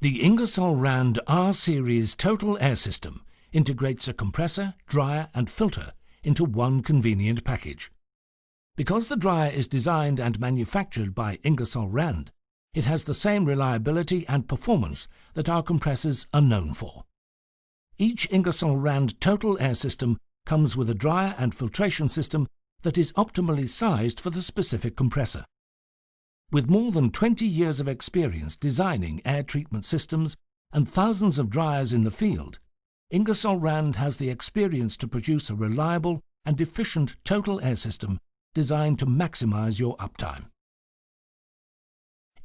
The Ingersoll Rand R-Series Total Air System integrates a compressor, dryer and filter into one convenient package. Because the dryer is designed and manufactured by Ingersoll Rand, it has the same reliability and performance that our compressors are known for. Each Ingersoll Rand Total Air System comes with a dryer and filtration system that is optimally sized for the specific compressor. With more than 20 years of experience designing air treatment systems and thousands of dryers in the field, Ingersoll Rand has the experience to produce a reliable and efficient total air system designed to maximize your uptime.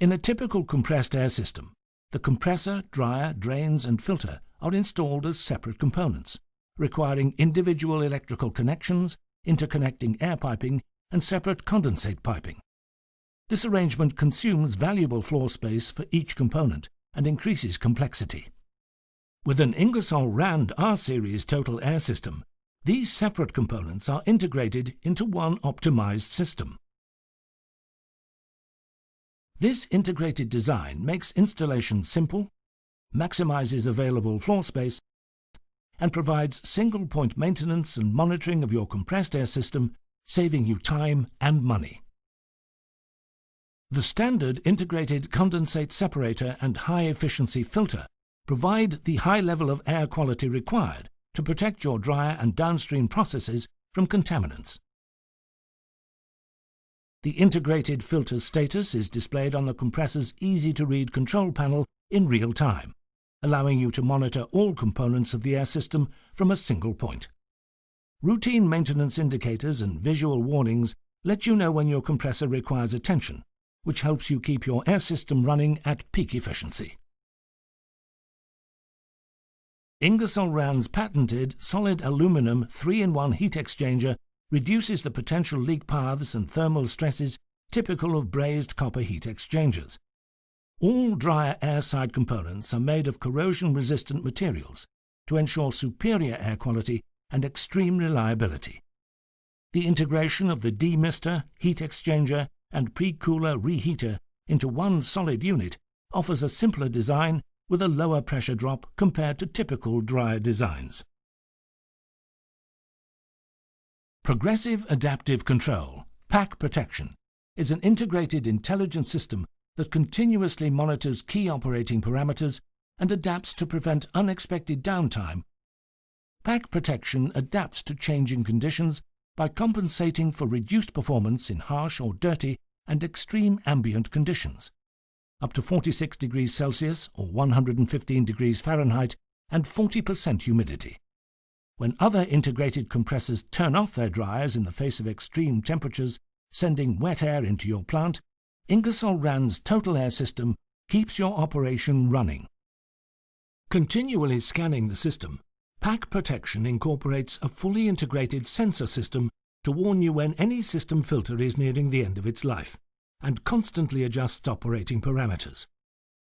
In a typical compressed air system, the compressor, dryer, drains and filter are installed as separate components, requiring individual electrical connections, interconnecting air piping and separate condensate piping. This arrangement consumes valuable floor space for each component and increases complexity. With an Ingersoll Rand R-Series Total Air System, these separate components are integrated into one optimized system. This integrated design makes installation simple, maximizes available floor space, and provides single-point maintenance and monitoring of your compressed air system, saving you time and money. The standard integrated condensate separator and high-efficiency filter provide the high level of air quality required to protect your dryer and downstream processes from contaminants. The integrated filter's status is displayed on the compressor's easy-to-read control panel in real time, allowing you to monitor all components of the air system from a single point. Routine maintenance indicators and visual warnings let you know when your compressor requires attention, which helps you keep your air system running at peak efficiency. Ingersoll Rand's patented solid aluminum 3-in-1 heat exchanger reduces the potential leak paths and thermal stresses typical of brazed copper heat exchangers. All dryer air side components are made of corrosion-resistant materials to ensure superior air quality and extreme reliability. The integration of the demister, heat exchanger and pre-cooler reheater into one solid unit offers a simpler design with a lower pressure drop compared to typical dryer designs. Progressive Adaptive Control, PAC Protection, is an integrated intelligent system that continuously monitors key operating parameters and adapts to prevent unexpected downtime. PAC Protection adapts to changing conditions by compensating for reduced performance in harsh or dirty and extreme ambient conditions, up to 46 degrees Celsius or 115 degrees Fahrenheit and 40% humidity. When other integrated compressors turn off their dryers in the face of extreme temperatures, sending wet air into your plant, Ingersoll Rand's Total Air System keeps your operation running. Continually scanning the system, PAC Protection incorporates a fully integrated sensor system to warn you when any system filter is nearing the end of its life, and constantly adjusts operating parameters.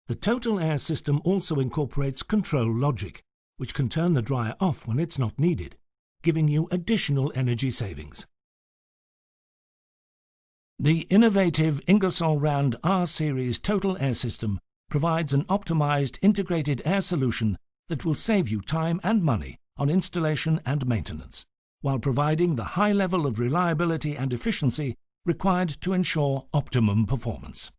The Total Air System also incorporates control logic, which can turn the dryer off when it's not needed, giving you additional energy savings. The innovative Ingersoll Rand R-Series Total Air System provides an optimized integrated air solution that will save you time and money on installation and maintenance, while providing the high level of reliability and efficiency required to ensure optimum performance.